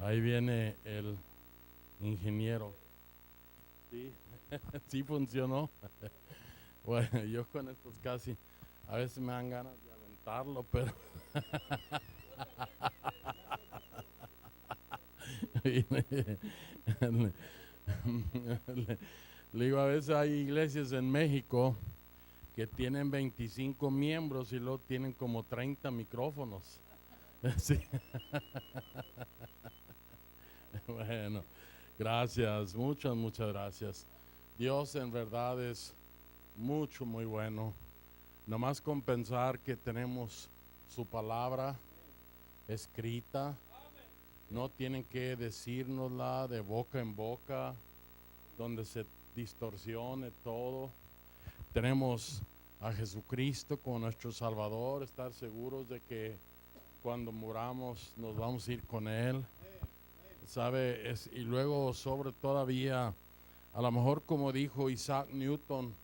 Ahí viene el ingeniero. Sí, sí funcionó. Bueno, yo con estos casi, a veces me dan ganas de aventarlo, pero le, le digo, a veces hay iglesias en México que tienen 25 miembros y luego tienen como 30 micrófonos. Sí. Bueno, gracias, muchas gracias. Dios en verdad es mucho, muy bueno. Nomás con pensar que tenemos su palabra escrita, no tienen que decírnosla de boca en boca, donde se distorsione todo. Tenemos a Jesucristo como nuestro Salvador, estar seguros de que cuando muramos nos vamos a ir con Él. ¿Sabe? Y luego sobre todavía, a lo mejor como dijo Isaac Newton,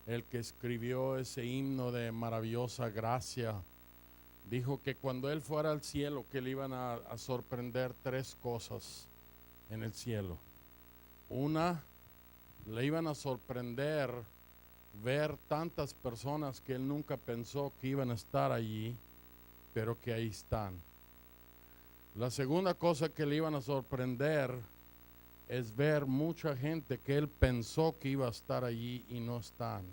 el que escribió ese himno de maravillosa gracia, dijo que cuando él fuera al cielo, que le iban a sorprender tres cosas en el cielo. Una, le iban a sorprender ver tantas personas que él nunca pensó que iban a estar allí, pero que ahí están. La segunda cosa que le iban a sorprender es ver mucha gente que él pensó que iba a estar allí y no están.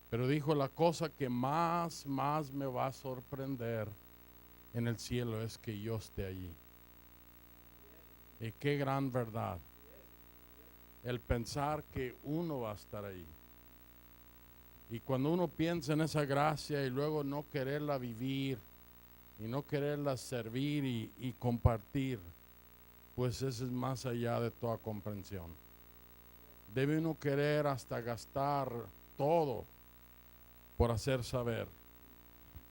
Pero dijo, la cosa que más me va a sorprender en el cielo es que yo esté allí. Y qué gran verdad. El pensar que uno va a estar ahí. Y cuando uno piensa en esa gracia y luego no quererla vivir y no quererla servir y compartir, pues eso es más allá de toda comprensión. Debe uno querer hasta gastar todo por hacer saber.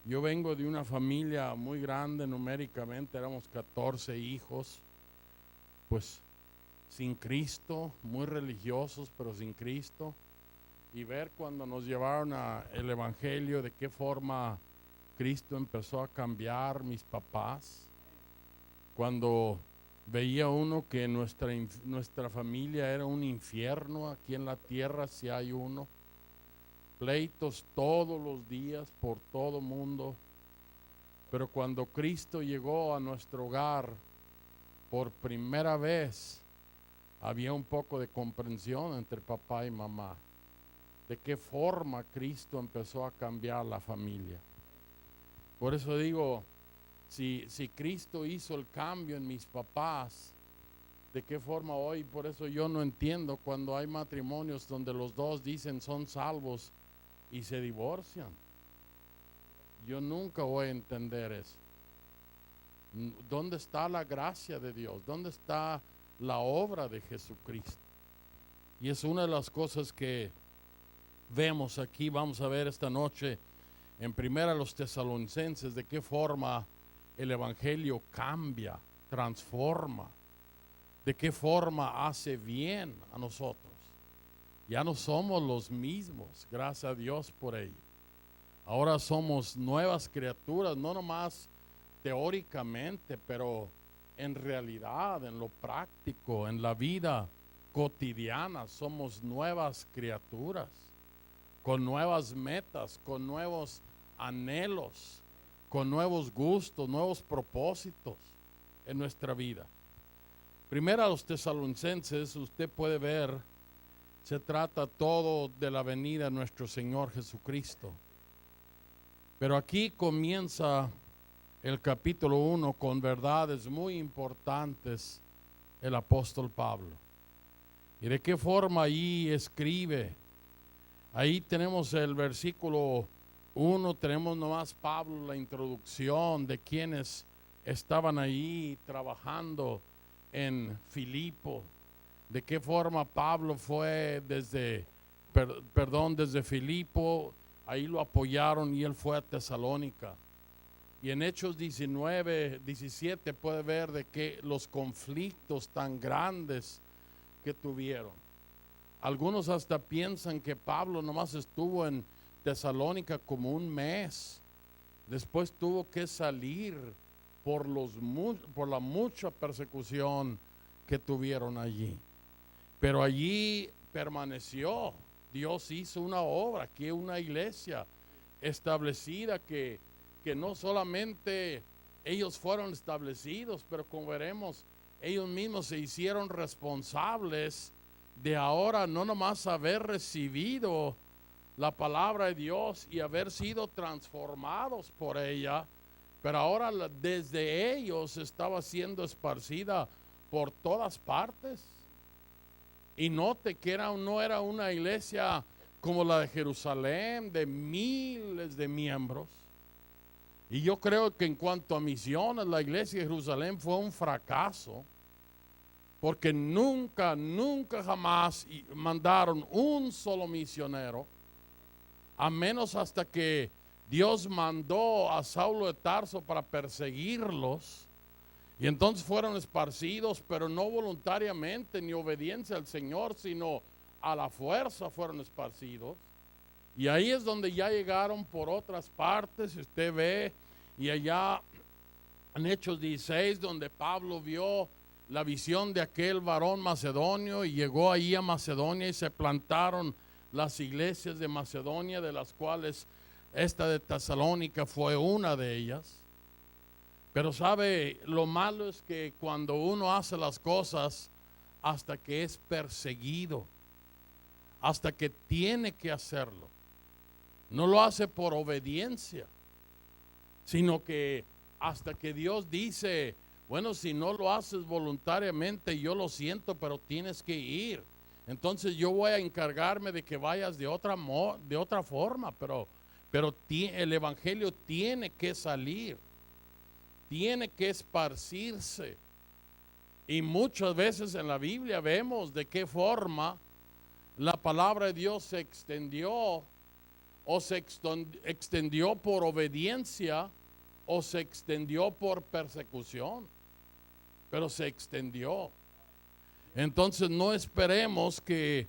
Yo vengo de una familia muy grande numéricamente, éramos 14 hijos, pues sin Cristo, muy religiosos, pero sin Cristo. Y ver cuando nos llevaron el Evangelio, de qué forma Cristo empezó a cambiar mis papás. Cuando veía uno que nuestra familia era un infierno aquí en la tierra, si hay uno. Pleitos todos los días por todo mundo. Pero cuando Cristo llegó a nuestro hogar por primera vez, había un poco de comprensión entre papá y mamá. De qué forma Cristo empezó a cambiar la familia. Por eso digo, si Cristo hizo el cambio en mis papás, de qué forma hoy, por eso yo no entiendo cuando hay matrimonios donde los dos dicen son salvos y se divorcian. Yo nunca voy a entender eso. ¿Dónde está la gracia de Dios? ¿Dónde está la obra de Jesucristo? Y es una de las cosas que vemos aquí, vamos a ver esta noche en primera los Tesalonicenses, de qué forma el Evangelio cambia, transforma, de qué forma hace bien a nosotros. Ya no somos los mismos, gracias a Dios por ello. Ahora somos nuevas criaturas, no nomás teóricamente, pero en realidad, en lo práctico, en la vida cotidiana, somos nuevas criaturas, con nuevas metas, con nuevos anhelos, con nuevos gustos, nuevos propósitos en nuestra vida. Primero a los Tesalonicenses, usted puede ver, se trata todo de la venida de nuestro Señor Jesucristo. Pero aquí comienza el capítulo 1 con verdades muy importantes el apóstol Pablo. ¿Y de qué forma ahí escribe? Ahí tenemos el versículo 1, tenemos nomás Pablo, la introducción de quienes estaban ahí trabajando en Filipo. De qué forma Pablo fue desde Filipo, ahí lo apoyaron y él fue a Tesalónica. Y en Hechos 19, 17 puede ver de que los conflictos tan grandes que tuvieron. Algunos hasta piensan que Pablo nomás estuvo en Tesalónica como un mes. Después tuvo que salir por la mucha persecución que tuvieron allí. Pero allí permaneció. Dios hizo una obra, que una iglesia establecida, que no solamente ellos fueron establecidos, pero como veremos, ellos mismos se hicieron responsables de ahora no nomás haber recibido la palabra de Dios y haber sido transformados por ella, pero ahora desde ellos estaba siendo esparcida por todas partes. Y note que no era una iglesia como la de Jerusalén, de miles de miembros. Y yo creo que en cuanto a misiones, la iglesia de Jerusalén fue un fracaso, porque nunca jamás mandaron un solo misionero, a menos hasta que Dios mandó a Saulo de Tarso para perseguirlos. Y entonces fueron esparcidos, pero no voluntariamente ni obediencia al Señor, sino a la fuerza fueron esparcidos. Y ahí es donde ya llegaron por otras partes, si usted ve, y allá en Hechos 16, donde Pablo vio la visión de aquel varón macedonio y llegó ahí a Macedonia y se plantaron las iglesias de Macedonia, de las cuales esta de Tesalónica fue una de ellas. Pero sabe, lo malo es que cuando uno hace las cosas hasta que es perseguido, hasta que tiene que hacerlo, no lo hace por obediencia, sino que hasta que Dios dice, bueno, si no lo haces voluntariamente, yo lo siento, pero tienes que ir. Entonces yo voy a encargarme de que vayas de otra forma, pero el evangelio tiene que salir. Tiene que esparcirse. Y muchas veces en la Biblia vemos de qué forma la palabra de Dios se extendió, o se extendió por obediencia, o se extendió por persecución. Pero se extendió. Entonces no esperemos que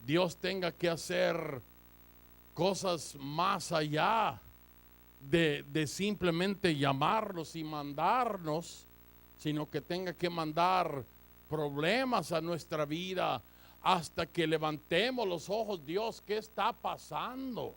Dios tenga que hacer cosas más allá de simplemente llamarnos y mandarnos, sino que tenga que mandar problemas a nuestra vida hasta que levantemos los ojos. Dios, ¿qué está pasando?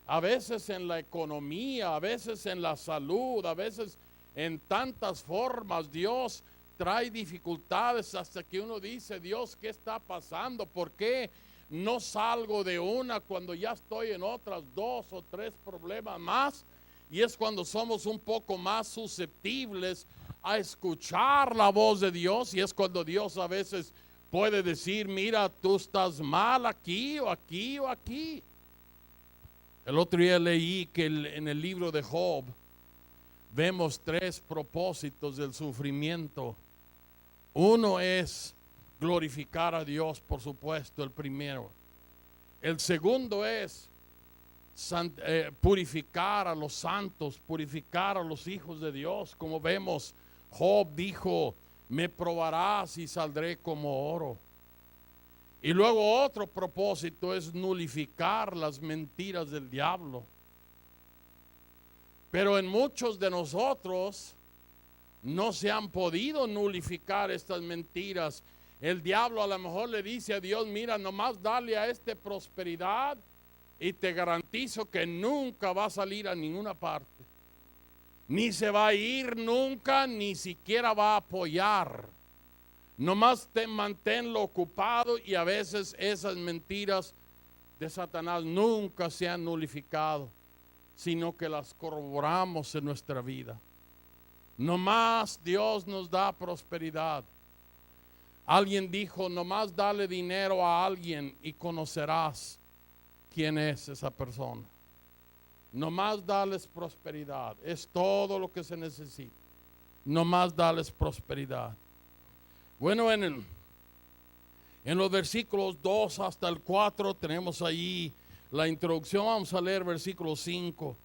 A veces en la economía, a veces en la salud, a veces en tantas formas Dios trae dificultades hasta que uno dice, Dios, ¿qué está pasando? ¿Por qué no salgo de una cuando ya estoy en otras 2 o 3 problemas más? Y es cuando somos un poco más susceptibles a escuchar la voz de Dios, y es cuando Dios a veces puede decir, mira, tú estás mal aquí o aquí o aquí. El otro día leí que en el libro de Job vemos 3 propósitos del sufrimiento. Uno es glorificar a Dios, por supuesto, el primero. El segundo es purificar a los santos, purificar a los hijos de Dios. Como vemos, Job dijo, me probarás y saldré como oro. Y luego otro propósito es nulificar las mentiras del diablo. Pero en muchos de nosotros no se han podido nulificar estas mentiras. El diablo a lo mejor le dice a Dios, mira, nomás dale a este prosperidad y te garantizo que nunca va a salir a ninguna parte. Ni se va a ir nunca, ni siquiera va a apoyar. Nomás manténlo ocupado, y a veces esas mentiras de Satanás nunca se han nulificado, sino que las corroboramos en nuestra vida. Nomás Dios nos da prosperidad. Alguien dijo, nomás dale dinero a alguien y conocerás quién es esa persona. Nomás dales prosperidad, es todo lo que se necesita. Nomás dales prosperidad. Bueno, en los versículos 2 hasta el 4 tenemos ahí la introducción. Vamos a leer versículos 5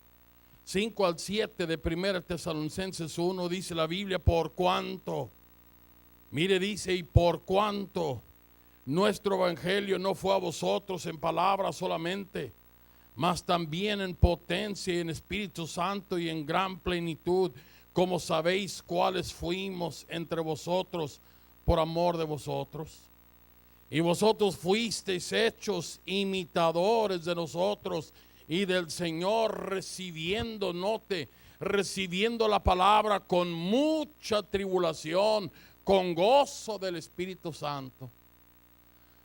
al 7 de 1 Tesalonicenses 1. Dice la Biblia, por cuanto, mire, dice, y por cuanto nuestro evangelio no fue a vosotros en palabra solamente, mas también en potencia y en Espíritu Santo y en gran plenitud, como sabéis cuáles fuimos entre vosotros por amor de vosotros. Y vosotros fuisteis hechos imitadores de nosotros y del Señor, recibiendo la palabra con mucha tribulación, con gozo del Espíritu Santo.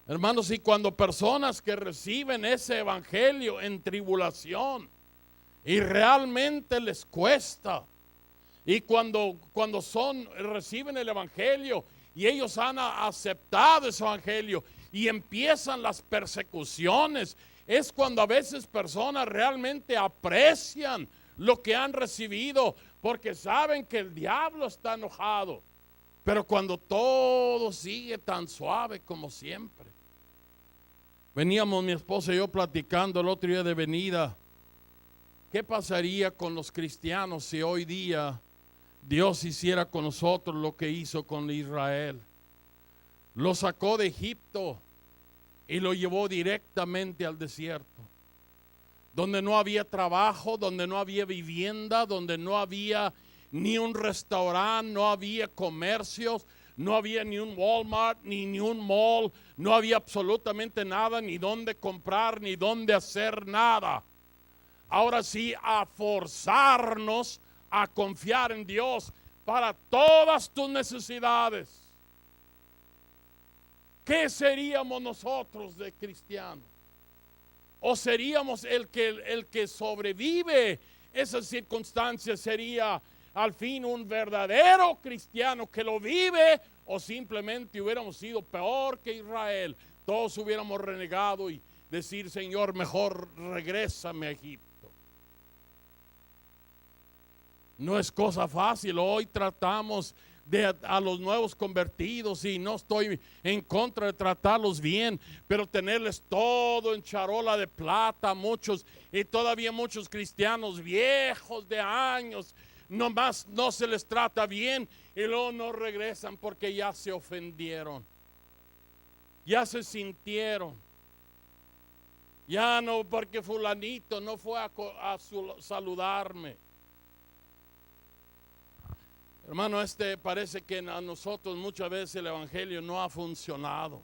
Hermanos, y cuando personas que reciben ese evangelio en tribulación y realmente les cuesta, y cuando reciben el evangelio y ellos han aceptado ese evangelio y empiezan las persecuciones, es cuando a veces personas realmente aprecian lo que han recibido, porque saben que el diablo está enojado. Pero cuando todo sigue tan suave como siempre. Veníamos mi esposa y yo platicando el otro día de venida. ¿Qué pasaría con los cristianos si hoy día Dios hiciera con nosotros lo que hizo con Israel? Lo sacó de Egipto y lo llevó directamente al desierto, donde no había trabajo, donde no había vivienda, donde no había ni un restaurante, no había comercios, no había ni un Walmart, ni un mall, no había absolutamente nada, ni dónde comprar, ni dónde hacer nada. Ahora sí, a forzarnos a confiar en Dios para todas tus necesidades. ¿Qué seríamos nosotros de cristianos? ¿O seríamos el que sobrevive esas circunstancias? ¿Sería al fin un verdadero cristiano que lo vive? ¿O simplemente hubiéramos sido peor que Israel? Todos hubiéramos renegado y decir: Señor, mejor regrésame a Egipto. No es cosa fácil. Hoy tratamos a los nuevos convertidos, y no estoy en contra de tratarlos bien, pero tenerles todo en charola de plata, muchos, y todavía muchos cristianos viejos de años, nomás no se les trata bien y luego no regresan porque ya se ofendieron, ya se sintieron, ya no, porque fulanito no fue a saludarme. Hermano, parece que a nosotros muchas veces el evangelio no ha funcionado,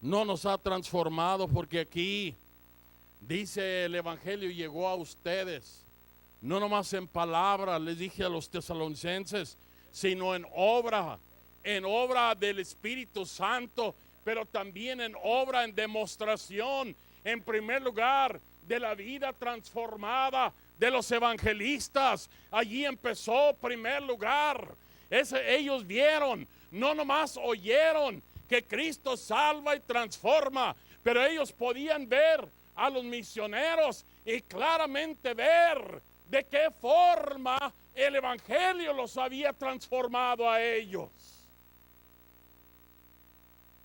no nos ha transformado, porque aquí dice el evangelio llegó a ustedes, no nomás en palabra, les dije a los tesalonicenses, sino en obra del Espíritu Santo, pero también en obra, en demostración, en primer lugar, de la vida transformada de los evangelistas. Allí empezó primer lugar. Ellos vieron, no nomás oyeron que Cristo salva y transforma, pero ellos podían ver a los misioneros y claramente ver de qué forma el evangelio los había transformado a ellos.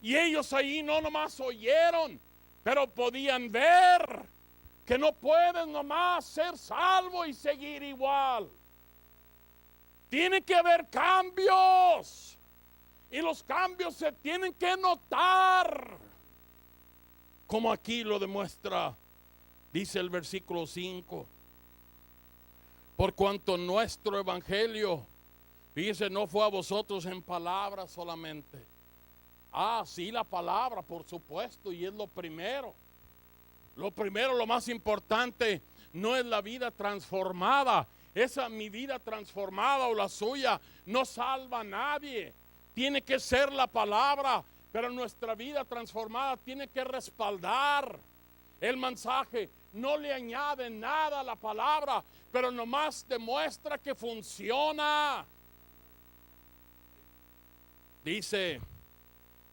Y ellos ahí no nomás oyeron, pero podían ver que no puedes nomás ser salvo y seguir igual. Tiene que haber cambios, y los cambios se tienen que notar, como aquí lo demuestra, dice el versículo 5. Por cuanto nuestro evangelio, fíjense, no fue a vosotros en palabra solamente. Sí, la palabra, por supuesto, y es lo primero. Lo primero, lo más importante, no es la vida transformada. Mi vida transformada o la suya no salva a nadie. Tiene que ser la palabra, pero nuestra vida transformada tiene que respaldar el mensaje. No le añade nada a la palabra, pero nomás demuestra que funciona. Dice,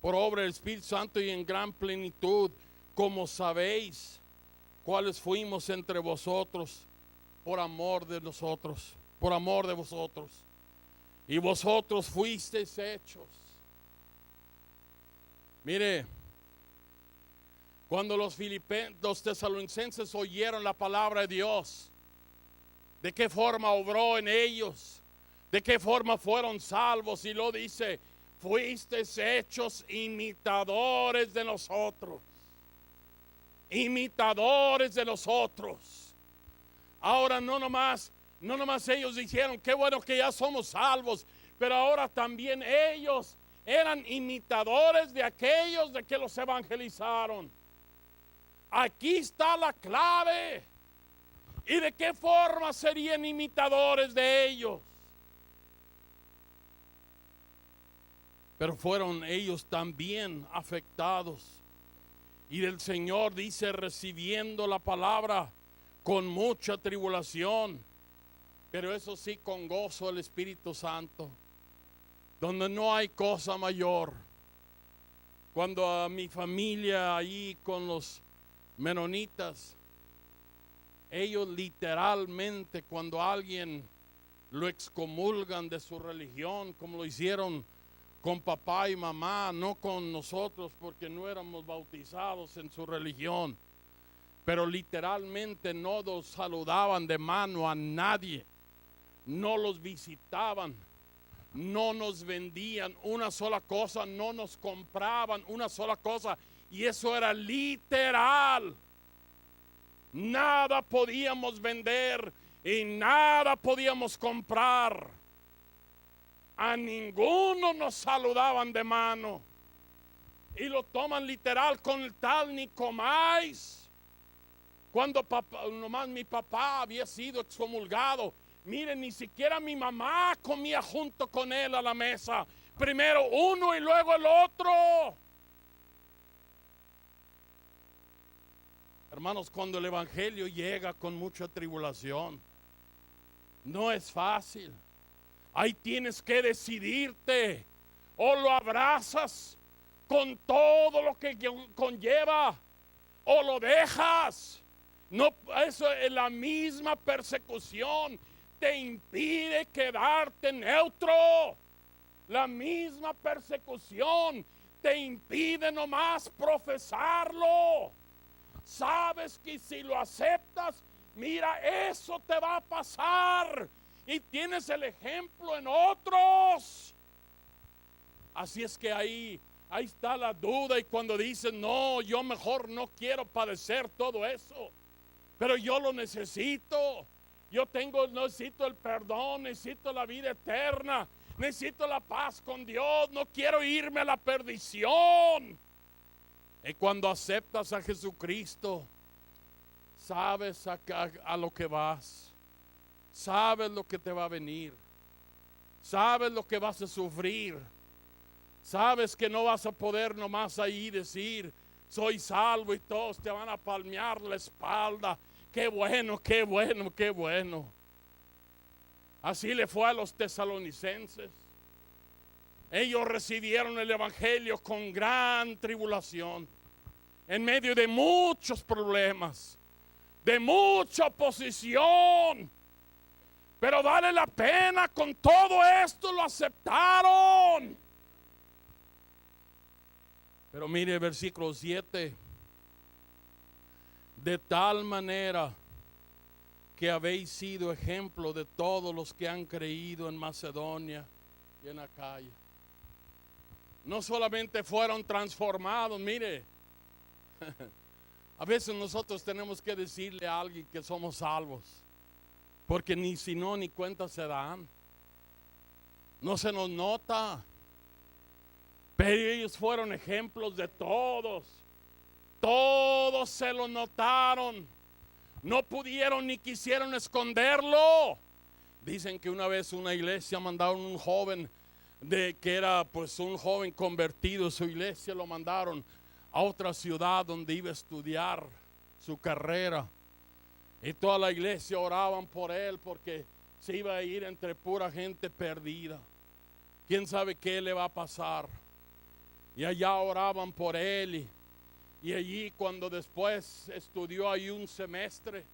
por obra del Espíritu Santo y en gran plenitud, como sabéis cuáles fuimos entre vosotros por amor de nosotros, por amor de vosotros. Y vosotros fuisteis hechos. Mire, cuando los tesalonicenses oyeron la palabra de Dios, de qué forma obró en ellos, de qué forma fueron salvos, y lo dice: fuisteis hechos imitadores de nosotros. Imitadores de nosotros. Ahora no nomás No nomás ellos dijeron, qué bueno que ya somos salvos, pero ahora también ellos eran imitadores de aquellos de que los evangelizaron. Aquí está la clave. ¿Y de qué forma serían imitadores de ellos? Pero fueron ellos también afectados. Y el Señor dice, recibiendo la palabra con mucha tribulación, pero eso sí, con gozo del Espíritu Santo, donde no hay cosa mayor. Cuando a mi familia ahí con los menonitas, ellos literalmente cuando a alguien lo excomulgan de su religión, como lo hicieron con papá y mamá, no con nosotros porque no éramos bautizados en su religión, pero literalmente no nos saludaban de mano a nadie, no los visitaban, no nos vendían una sola cosa, no nos compraban una sola cosa, y eso era literal. Nada podíamos vender y nada podíamos comprar. A ninguno nos saludaban de mano. Y lo toman literal con el tal ni comáis. Cuando nomás mi papá había sido excomulgado, miren, ni siquiera mi mamá comía junto con él a la mesa. Primero uno y luego el otro. Hermanos, cuando el evangelio llega con mucha tribulación, no es fácil. Ahí tienes que decidirte. O lo abrazas con todo lo que conlleva, o lo dejas. No, eso es la misma persecución. Te impide quedarte neutro. La misma persecución te impide nomás profesarlo. Sabes que si lo aceptas, mira, eso te va a pasar. Y tienes el ejemplo en otros. Así es que ahí está la duda. Y cuando dicen, no, yo mejor no quiero padecer todo eso, pero yo lo necesito. Necesito el perdón, necesito la vida eterna, necesito la paz con Dios, no quiero irme a la perdición. Y cuando aceptas a Jesucristo, sabes a lo que vas, sabes lo que te va a venir, sabes lo que vas a sufrir, sabes que no vas a poder nomás ahí decir, soy salvo, y todos te van a palmear la espalda. Qué bueno, qué bueno, qué bueno. Así le fue a los tesalonicenses. Ellos recibieron el evangelio con gran tribulación, en medio de muchos problemas, de mucha oposición. Pero vale la pena, con todo esto lo aceptaron. Pero mire versículo 7. De tal manera que habéis sido ejemplo de todos los que han creído en Macedonia y en Acaya. No solamente fueron transformados, mire, a veces nosotros tenemos que decirle a alguien que somos salvos, porque ni si no, ni cuenta se dan. No se nos nota. Pero ellos fueron ejemplos de todos. Todos se lo notaron. No pudieron ni quisieron esconderlo. Dicen que una vez una iglesia mandaron un joven que era pues un joven convertido. Su iglesia lo mandaron a otra ciudad donde iba a estudiar su carrera. Y toda la iglesia oraban por él porque se iba a ir entre pura gente perdida. ¿Quién sabe qué le va a pasar? Y allá oraban por él. Y allí cuando después estudió ahí un semestre,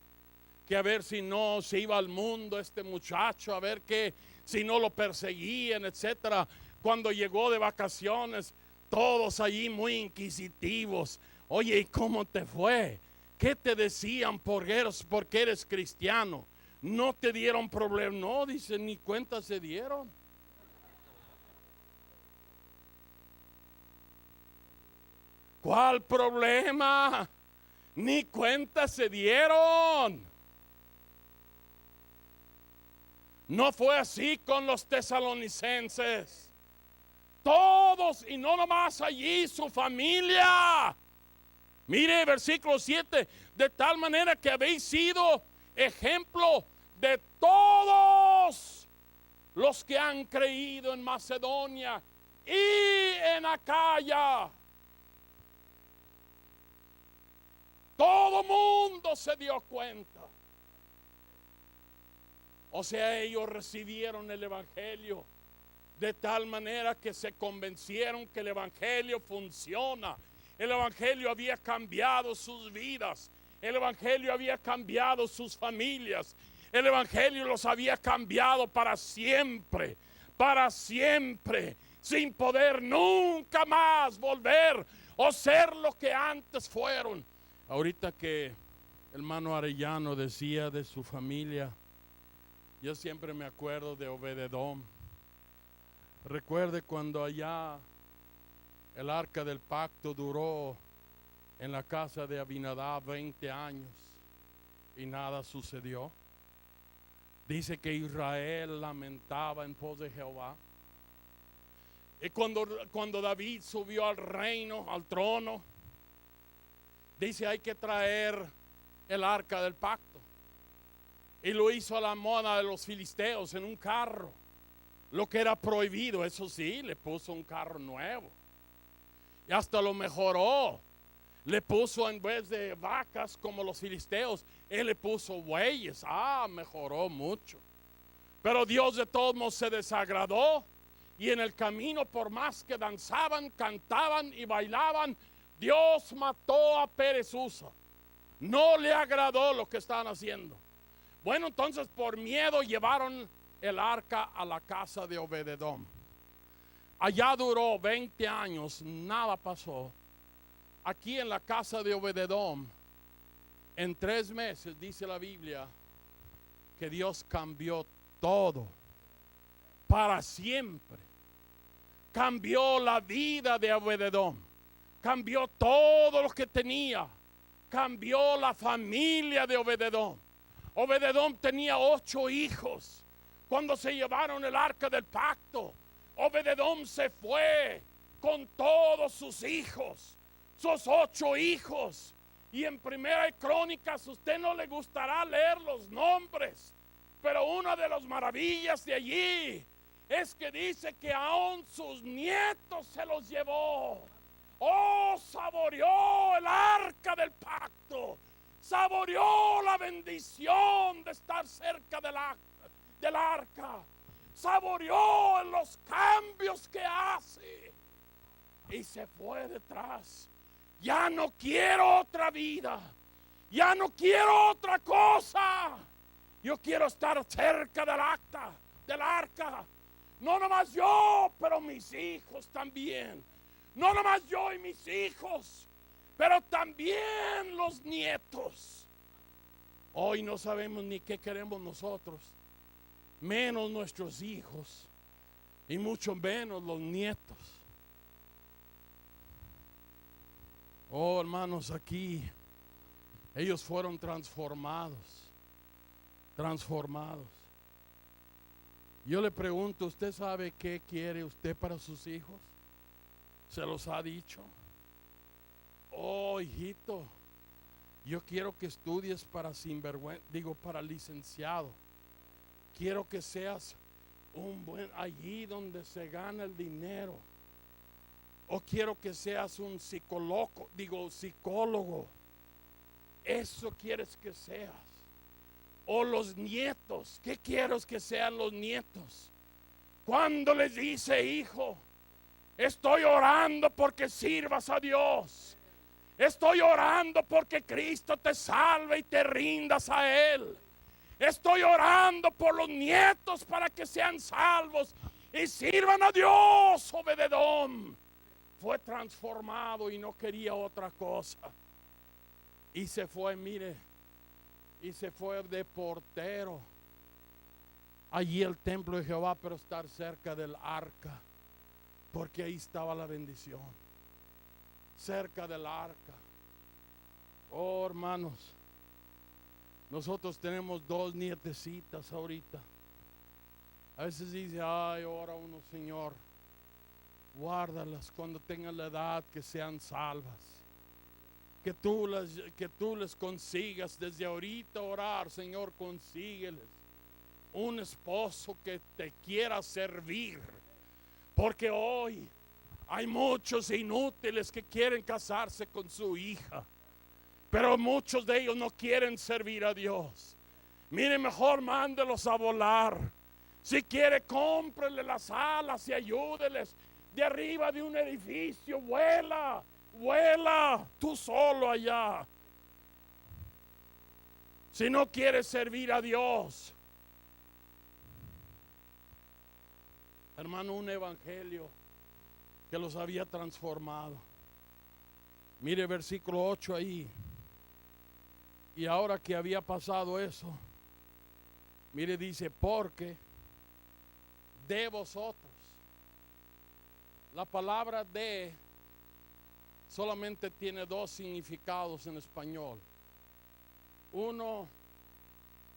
que a ver si no se iba al mundo este muchacho, a ver que si no lo perseguían, etcétera. Cuando llegó de vacaciones, todos allí muy inquisitivos. Oye, ¿y cómo te fue? ¿Qué te decían porque eres cristiano? ¿No te dieron problema? No, dice, ni cuenta se dieron. ¿Cuál problema? Ni cuenta se dieron. No fue así con los tesalonicenses. Todos, y no nomás allí, su familia. Mire versículo 7, de tal manera que habéis sido ejemplo de todos los que han creído en Macedonia y en Acaya. Todo mundo se dio cuenta. O sea, ellos recibieron el evangelio de tal manera que se convencieron que el evangelio funciona. El evangelio había cambiado sus vidas. El evangelio había cambiado sus familias. El evangelio los había cambiado para siempre, sin poder nunca más volver o ser lo que antes fueron. Ahorita que el hermano Arellano decía de su familia, yo siempre me acuerdo de Obededom. Recuerde cuando allá el arca del pacto duró en la casa de Abinadab 20 años y nada sucedió. Dice que Israel lamentaba en pos de Jehová. Y cuando David subió al reino, al trono, dice hay que traer el arca del pacto. Y lo hizo a la moda de los filisteos en un carro. Lo que era prohibido, eso sí, le puso un carro nuevo. Y hasta lo mejoró. Le puso en vez de vacas como los filisteos, él le puso bueyes. Mejoró mucho. Pero Dios de todos modos se desagradó. Y en el camino, por más que danzaban, cantaban y bailaban, Dios mató a Perezusa. No le agradó lo que estaban haciendo. Bueno, entonces por miedo llevaron el arca a la casa de Obededom. Allá duró 20 años, nada pasó. Aquí en la casa de Obededom, en 3 meses, dice la Biblia, que Dios cambió todo para siempre. Cambió la vida de Obededom, cambió todo lo que tenía, cambió la familia de Obededom. Obededom tenía 8 hijos. Cuando se llevaron el arca del pacto, Obededom se fue con todos sus hijos, sus 8 hijos. Y en Primera de Crónicas, usted no le gustará leer los nombres, pero una de las maravillas de allí es que dice que aún sus nietos se los llevó. Saboreó el arca del pacto. Saboreó la bendición de estar cerca del arca. Saboreó los cambios que hace. Y se fue detrás. Ya no quiero otra vida. Ya no quiero otra cosa. Yo quiero estar cerca del arca. No nomás yo, pero mis hijos también. No nomás yo y mis hijos, pero también los nietos. Hoy no sabemos ni qué queremos nosotros, menos nuestros hijos y mucho menos los nietos. Hermanos, aquí ellos fueron transformados. Yo le pregunto, ¿usted sabe qué quiere usted para sus hijos? ¿Se los ha dicho? Hijito, yo quiero que estudies para para licenciado. Quiero que seas allí donde se gana el dinero. O quiero que seas un psicólogo. Eso quieres que seas. O los nietos, ¿qué quiero que sean los nietos? Cuando les dice, hijo, estoy orando porque sirvas a Dios. Estoy orando porque Cristo te salve y te rindas a Él. Estoy orando por los nietos para que sean salvos y sirvan a Dios. Obededom fue transformado y no quería otra cosa. Y se fue, y se fue de portero allí el templo de Jehová, pero estar cerca del arca, porque ahí estaba la bendición, cerca del arca. Hermanos, nosotros tenemos 2 nietecitas ahorita, A veces dice, ay, ora uno, Señor, guárdalas cuando tengan la edad, que sean salvas. Que tú les consigas desde ahorita orar, Señor, consígueles un esposo que te quiera servir. Porque hoy hay muchos inútiles que quieren casarse con su hija, pero muchos de ellos no quieren servir a Dios. Mire, mejor mándelos a volar. Si quiere, cómprele las alas y ayúdeles. De arriba de un edificio, vuela, vuela, tú solo allá. Si no quieres servir a Dios, hermano, un evangelio que los había transformado. Mire versículo 8 ahí. Y ahora que había pasado eso, mire, dice, porque de vosotros. La palabra de solamente tiene dos significados en español. Uno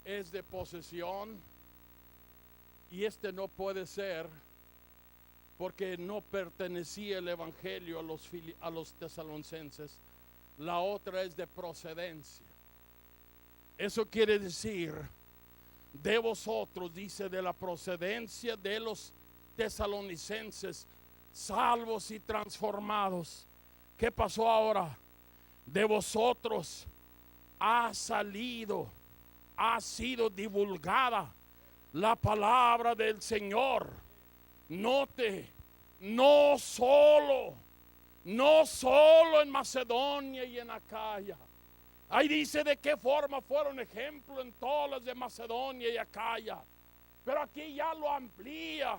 es de posesión, y este no puede ser porque no pertenecía el evangelio a los tesalonicenses. La otra es de procedencia. Eso quiere decir, de vosotros, dice, de la procedencia de los tesalonicenses, salvos y transformados. ¿Qué pasó ahora? De vosotros ha salido, ha sido divulgada la palabra del Señor. Note, no solo en Macedonia y en Acaya. Ahí dice de qué forma fueron ejemplo en todas las de Macedonia y Acaya. Pero aquí ya lo amplía.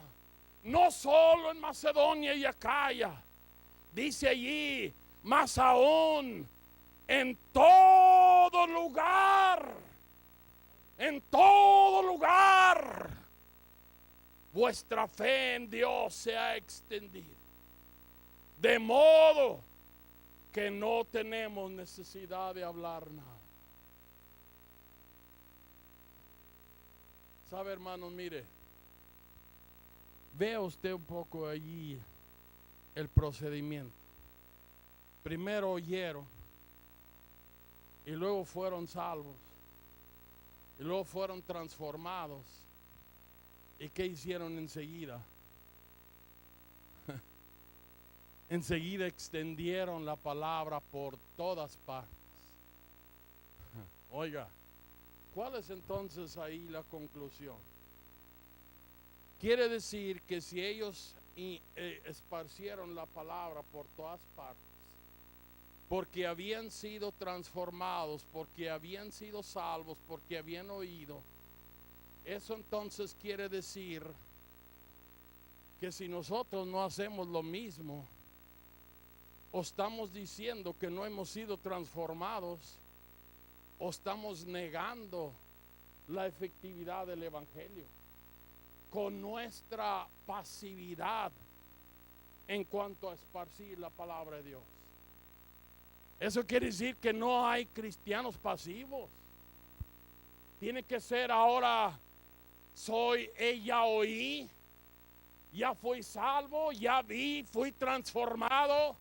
No solo en Macedonia y Acaya. Dice allí, más aún, en todo lugar. En todo lugar. Vuestra fe en Dios se ha extendido. De modo que no tenemos necesidad de hablar nada. ¿Sabe, hermanos? Mire, vea usted un poco allí el procedimiento. Primero oyeron, y luego fueron salvos, y luego fueron transformados. ¿Y qué hicieron enseguida? Enseguida extendieron la palabra por todas partes. Oiga, ¿cuál es entonces ahí la conclusión? Quiere decir que si ellos esparcieron la palabra por todas partes, porque habían sido transformados, porque habían sido salvos, porque habían oído, eso entonces quiere decir que si nosotros no hacemos lo mismo, o estamos diciendo que no hemos sido transformados, o estamos negando la efectividad del evangelio con nuestra pasividad en cuanto a esparcir la palabra de Dios. Eso quiere decir que no hay cristianos pasivos. Tiene que ser ahora, ya oí, ya fui salvo, ya vi, fui transformado.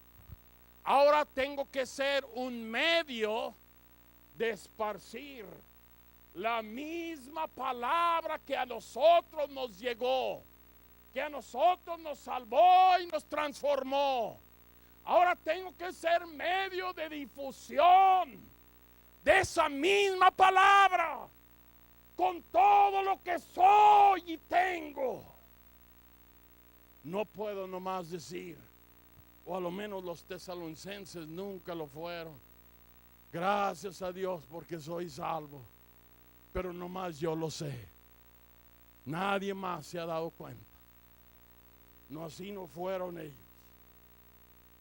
Ahora tengo que ser un medio de esparcir la misma palabra que a nosotros nos llegó, que a nosotros nos salvó y nos transformó. Ahora tengo que ser medio de difusión de esa misma palabra con todo lo que soy y tengo. No puedo nomás decir, o a lo menos los tesalonicenses nunca lo fueron, gracias a Dios porque soy salvo, pero nomás yo lo sé. Nadie más se ha dado cuenta. No, así no fueron ellos.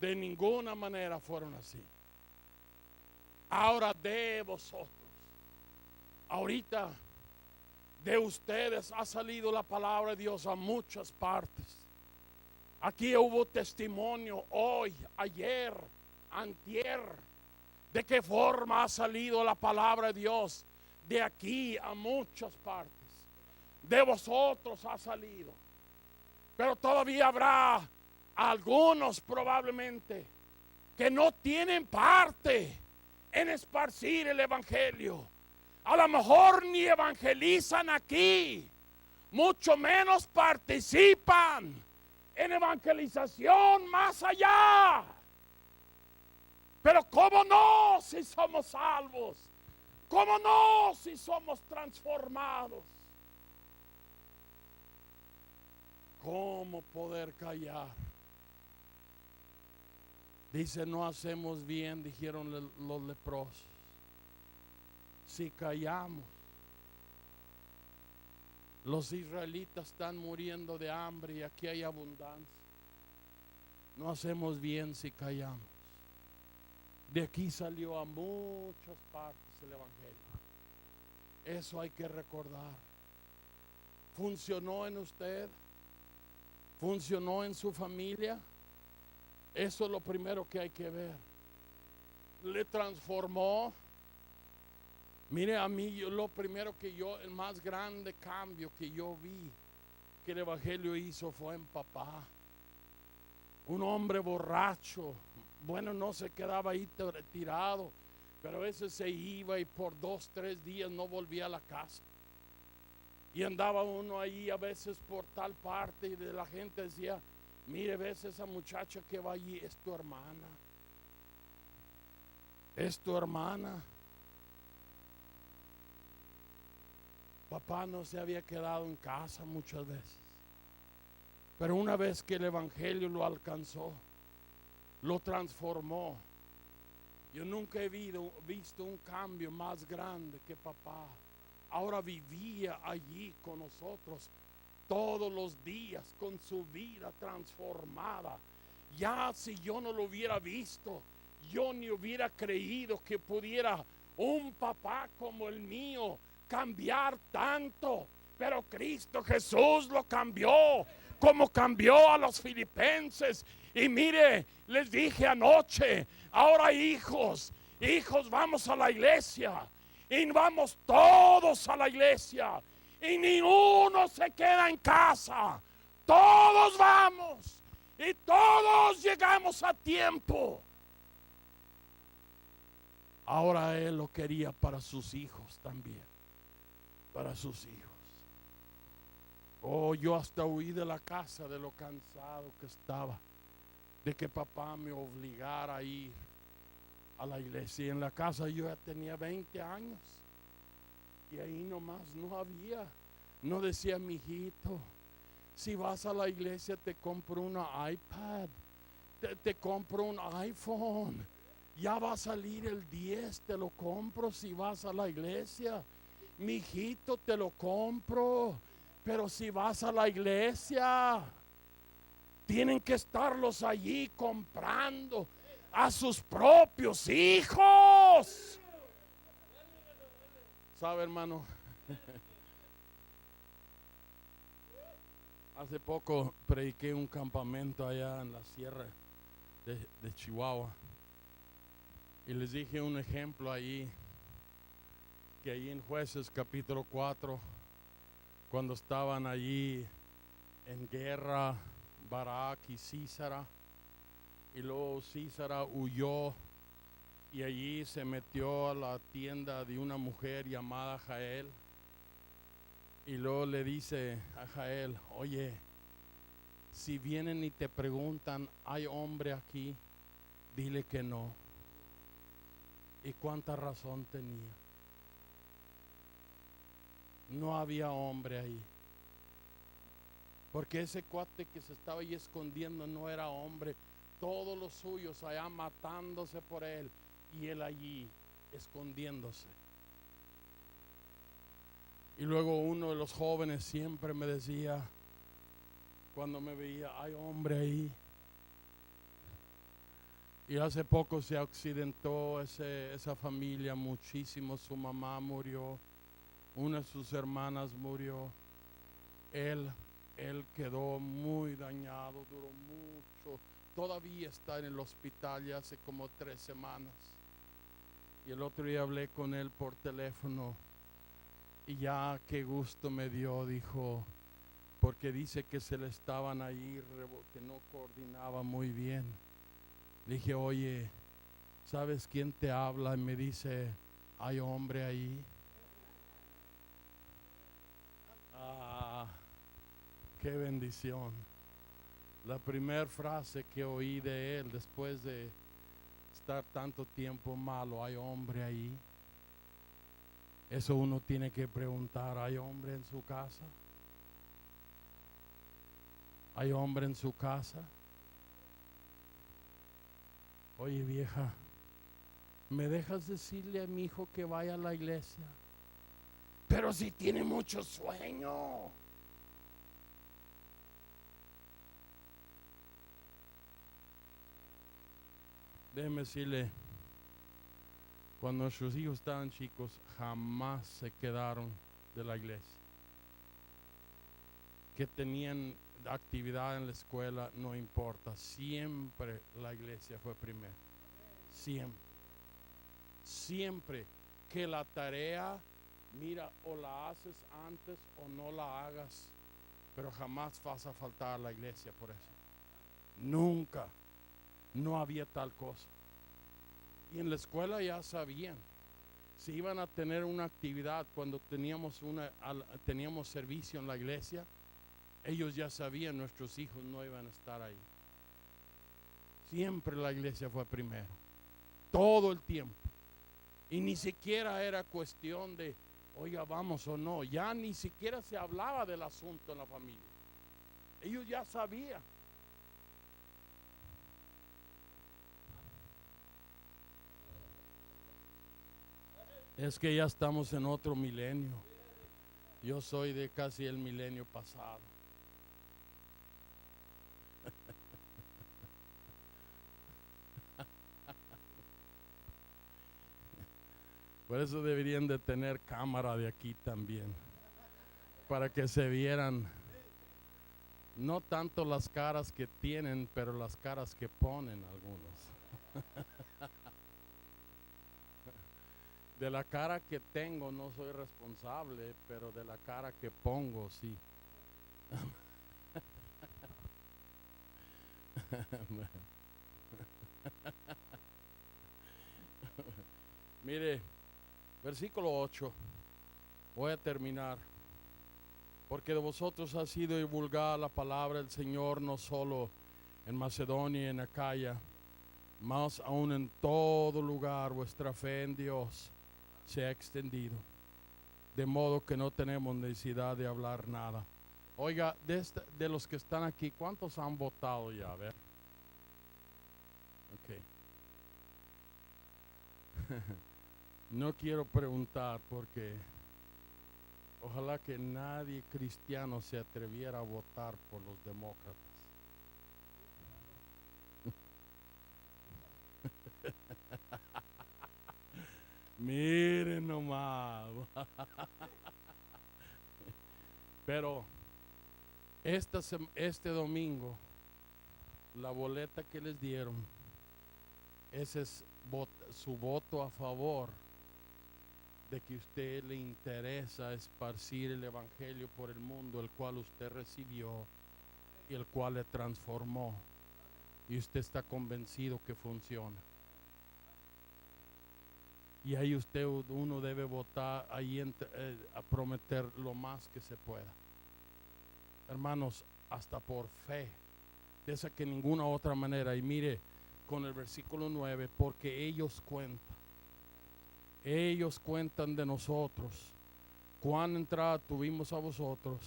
De ninguna manera fueron así. Ahora de vosotros, ahorita de ustedes ha salido la palabra de Dios a muchas partes. Aquí hubo testimonio hoy, ayer, antier, de qué forma ha salido la palabra de Dios de aquí a muchas partes. de vosotros ha salido. Pero todavía habrá algunos probablemente que no tienen parte en esparcir el evangelio. A lo mejor ni evangelizan aquí, mucho menos participan en evangelización más allá. Pero ¿cómo no si somos salvos? ¿Cómo no si somos transformados? ¿Cómo poder callar? Dice, no hacemos bien, dijeron los leprosos, si callamos. Los israelitas están muriendo de hambre y aquí hay abundancia. No hacemos bien si callamos. De aquí salió a muchas partes el evangelio. Eso hay que recordar. ¿Funcionó en usted? ¿Funcionó en su familia? Eso es lo primero que hay que ver. ¿Le transformó? Mire, a mí lo primero el más grande cambio que yo vi que el evangelio hizo fue en papá. Un hombre borracho, bueno, no se quedaba ahí tirado, pero a veces se iba y por 2, 3 días no volvía a la casa. Y andaba uno ahí a veces por tal parte y la gente decía, mire, ves esa muchacha que va allí, es tu hermana. Es tu hermana. Papá no se había quedado en casa muchas veces. Pero una vez que el evangelio lo alcanzó, lo transformó. Yo nunca he visto un cambio más grande que papá. Ahora vivía allí con nosotros todos los días con su vida transformada. Ya si yo no lo hubiera visto, yo ni hubiera creído que pudiera un papá como el mío cambiar tanto. Pero Cristo Jesús lo cambió, como cambió a los filipenses. Y mire, les dije anoche, ahora hijos, vamos a la iglesia. Y vamos todos a la iglesia. Y ni uno se queda en casa. Todos vamos. Y todos llegamos a tiempo. Ahora Él lo quería para sus hijos también. Para sus hijos. Oh, yo hasta huí de la casa de lo cansado que estaba. De que papá me obligara a ir a la iglesia. Y en la casa yo ya tenía 20 años. Y ahí nomás no había. No decía, mijito, si vas a la iglesia te compro una iPad. Te compro un iPhone. Ya va a salir el 10, te lo compro si vas a la iglesia. Mijito, te lo compro. Pero si vas a la iglesia, tienen que estarlos allí comprando a sus propios hijos. ¿Sabe, hermano? Hace poco prediqué un campamento allá en la sierra de Chihuahua. Y les dije un ejemplo ahí, que ahí en Jueces capítulo 4, cuando estaban allí en guerra Barak y Sísara, y luego Sísara huyó y allí se metió a la tienda de una mujer llamada Jael, y luego le dice a Jael, oye, si vienen y te preguntan, ¿hay hombre aquí? Dile que no. ¿Y cuánta razón tenía? No había hombre ahí. Porque ese cuate que se estaba ahí escondiendo no era hombre. Todos los suyos allá matándose por él y él allí escondiéndose. Y luego uno de los jóvenes siempre me decía, cuando me veía, hay hombre ahí. Y hace poco se accidentó esa familia muchísimo. Su mamá murió, una de sus hermanas murió. Él quedó muy dañado, duró mucho. Todavía está en el hospital ya hace como 3 semanas. Y el otro día hablé con él por teléfono. Y ya qué gusto me dio, dijo, porque dice que se le estaban ahí, que no coordinaba muy bien. Le dije, oye, ¿sabes quién te habla? Y me dice, hay hombre ahí. Ah, qué bendición. La primera frase que oí de él después de estar tanto tiempo malo, hay hombre ahí. Eso uno tiene que preguntar, ¿hay hombre en su casa? ¿Hay hombre en su casa? Oye, vieja, ¿me dejas decirle a mi hijo que vaya a la iglesia? Pero si tiene mucho sueño. Déjeme decirle, cuando nuestros hijos estaban chicos, jamás se quedaron de la iglesia. Que tenían actividad en la escuela, no importa. Siempre la iglesia fue primero. Siempre. Siempre que la tarea, mira, o la haces antes o no la hagas, pero jamás vas a faltar a la iglesia por eso. Nunca. No había tal cosa. Y en la escuela ya sabían. Si iban a tener una actividad cuando teníamos servicio en la iglesia, ellos ya sabían, nuestros hijos no iban a estar ahí. Siempre la iglesia fue primero. Todo el tiempo. Y ni siquiera era cuestión de, oiga, vamos o no. Ya ni siquiera se hablaba del asunto en la familia. Ellos ya sabían. Es que ya estamos en otro milenio. Yo soy de casi el milenio pasado. Por eso deberían de tener cámara de aquí también, para que se vieran no tanto las caras que tienen, pero las caras que ponen algunos. De la cara que tengo no soy responsable, pero de la cara que pongo sí. Mire, versículo 8. Voy a terminar. Porque de vosotros ha sido divulgada la palabra del Señor, no solo en Macedonia y en Acaya, más aún en todo lugar vuestra fe en Dios se ha extendido, de modo que no tenemos necesidad de hablar nada. Oiga, de los que están aquí, ¿cuántos han votado ya? A ver. Ok. No quiero preguntar porque ojalá que nadie cristiano se atreviera a votar por los demócratas. Miren nomás. Pero este domingo, la boleta que les dieron, ese es su voto a favor de que usted le interesa esparcir el evangelio por el mundo, el cual usted recibió y el cual le transformó, y usted está convencido que funciona. Y ahí uno debe votar, ahí a prometer lo más que se pueda. Hermanos, hasta por fe, de esa que ninguna otra manera. Y mire, con el versículo 9, porque ellos cuentan de nosotros, cuán entrada tuvimos a vosotros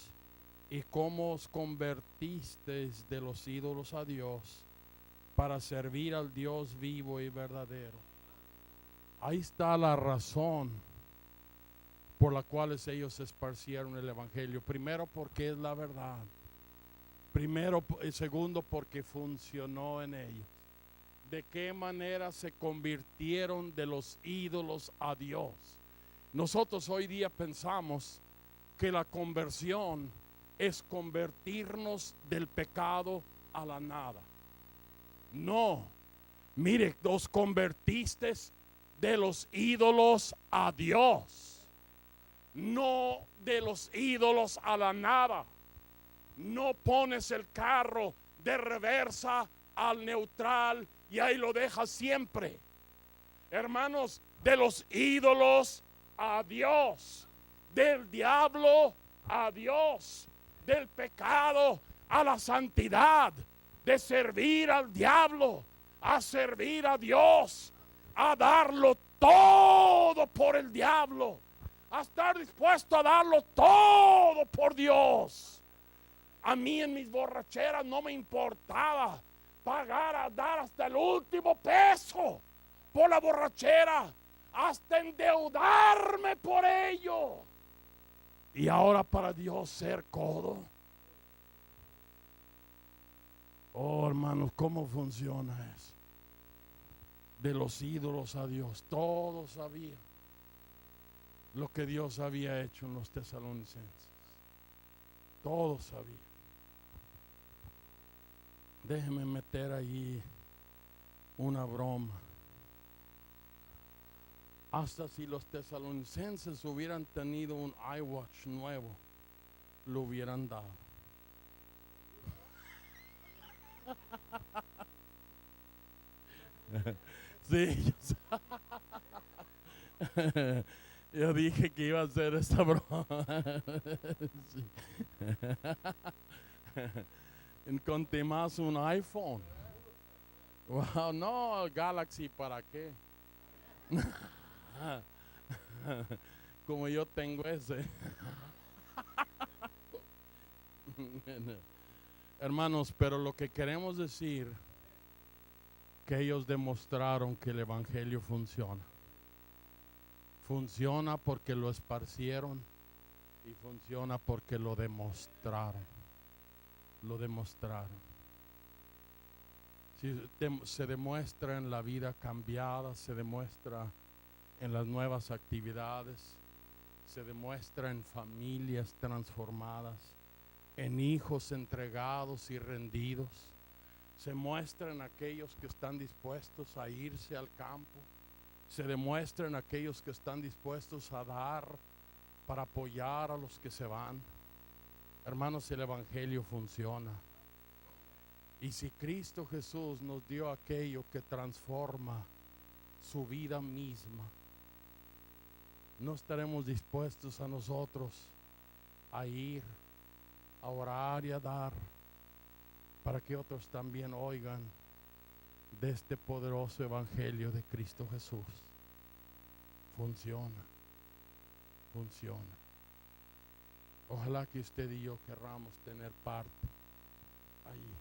y cómo os convertisteis de los ídolos a Dios para servir al Dios vivo y verdadero. Ahí está la razón por la cual ellos esparcieron el evangelio. Primero, porque es la verdad. Segundo, porque funcionó en ellos. ¿De qué manera se convirtieron de los ídolos a Dios? Nosotros hoy día pensamos que la conversión es convertirnos del pecado a la nada. No, mire, los convertiste de los ídolos a Dios. no de los ídolos a la nada. No pones el carro de reversa al neutral y ahí lo dejas siempre. Hermanos, de los ídolos a Dios, del diablo a Dios, del pecado a la santidad, de servir al diablo a servir a Dios, a darlo todo por el diablo, a estar dispuesto a darlo todo por Dios. A mí en mis borracheras no me importaba pagar a dar hasta el último peso por la borrachera, hasta endeudarme por ello. Y ahora para Dios ser codo. Oh, hermanos, ¿cómo funciona eso? De los ídolos a Dios. Todos sabían lo que Dios había hecho en los tesalonicenses. Todos sabían. Déjeme meter allí una broma. Hasta si los tesalonicenses hubieran tenido un iWatch nuevo, lo hubieran dado. Sí, yo dije que iba a hacer esta broma. Sí. Encontré más un iPhone. Wow, no, Galaxy, ¿para qué? Como yo tengo ese. Hermanos, pero lo que queremos decir, que ellos demostraron que el evangelio funciona. Funciona porque lo esparcieron y funciona porque lo demostraron. Lo demostraron. Se demuestra en la vida cambiada, se demuestra en las nuevas actividades, se demuestra en familias transformadas, en hijos entregados y rendidos, se muestra en aquellos que están dispuestos a irse al campo, se demuestra en aquellos que están dispuestos a dar para apoyar a los que se van. Hermanos, el evangelio funciona. Y si Cristo Jesús nos dio aquello que transforma su vida misma, ¿no estaremos dispuestos a nosotros a ir, a orar y a dar para que otros también oigan de este poderoso evangelio de Cristo Jesús? Funciona, funciona. Ojalá que usted y yo querramos tener parte ahí.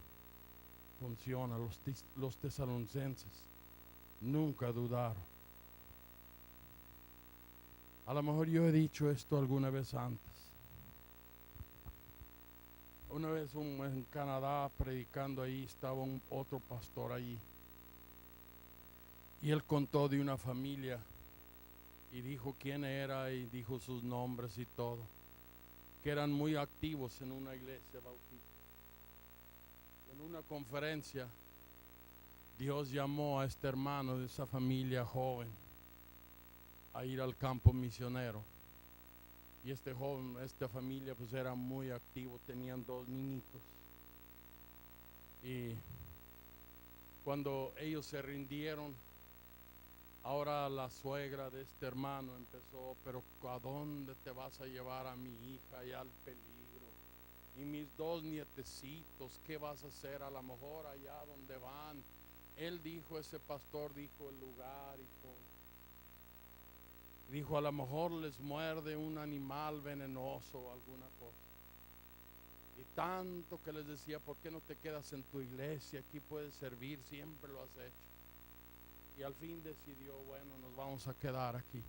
Funciona. Los tesalonicenses nunca dudaron. A lo mejor yo he dicho esto alguna vez antes. Una vez en Canadá predicando ahí, estaba otro pastor allí. Y él contó de una familia y dijo quién era y dijo sus nombres y todo. Que eran muy activos en una iglesia bautista. En una conferencia, Dios llamó a este hermano de esa familia joven a ir al campo misionero. Y este joven, esta familia pues era muy activo, tenían 2 niñitos. Y cuando ellos se rindieron, ahora la suegra de este hermano empezó, pero ¿a dónde te vas a llevar a mi hija y al peligro? Y mis 2 nietecitos, ¿qué vas a hacer? A lo mejor allá donde van. Él dijo, ese pastor dijo el lugar y todo. Dijo, a lo mejor les muerde un animal venenoso o alguna cosa. Y tanto que les decía, ¿por qué no te quedas en tu iglesia? Aquí puedes servir, siempre lo has hecho. Y al fin decidió, bueno, nos vamos a quedar aquí.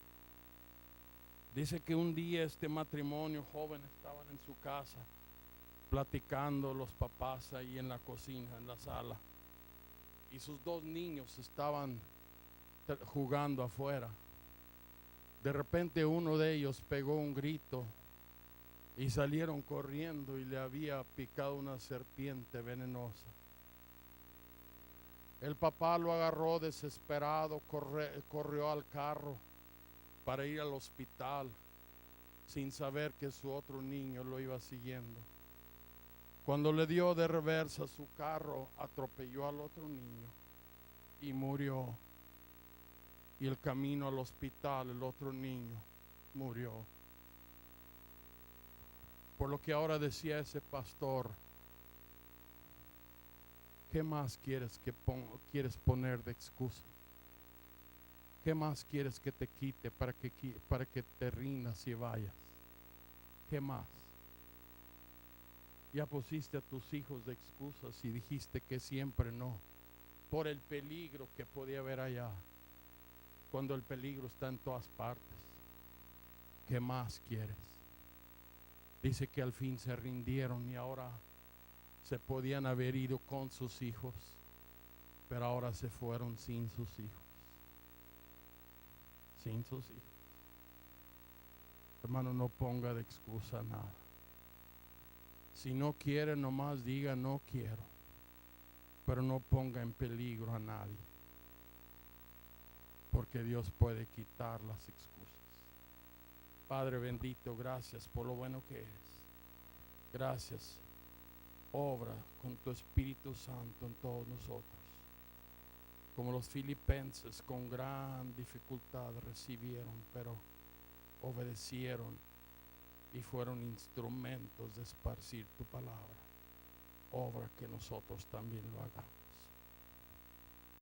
Dice que un día este matrimonio joven estaban en su casa, platicando los papás ahí en la cocina, en la sala. Y sus 2 niños estaban jugando afuera. De repente uno de ellos pegó un grito y salieron corriendo y le había picado una serpiente venenosa. El papá lo agarró desesperado, corrió al carro para ir al hospital. sin saber que su otro niño lo iba siguiendo. Cuando le dio de reversa, su carro atropelló al otro niño y murió. Y el camino al hospital, el otro niño murió. Por lo que ahora decía ese pastor, ¿qué más quieres poner de excusa? ¿Qué más quieres que te quite para que te rindas y vayas? ¿Qué más? Ya pusiste a tus hijos de excusas y dijiste que siempre no, por el peligro que podía haber allá, cuando el peligro está en todas partes. ¿Qué más quieres? Dice que al fin se rindieron y ahora se podían haber ido con sus hijos, pero ahora se fueron sin sus hijos. Sin sus hijos. Hermano, no ponga de excusa nada. Si no quiere, nomás diga no quiero, pero no ponga en peligro a nadie, porque Dios puede quitar las excusas. Padre bendito, gracias por lo bueno que eres. Gracias. Obra con tu Espíritu Santo en todos nosotros. Como los filipenses con gran dificultad recibieron, pero obedecieron y fueron instrumentos de esparcir tu palabra. Obra que nosotros también lo hagamos.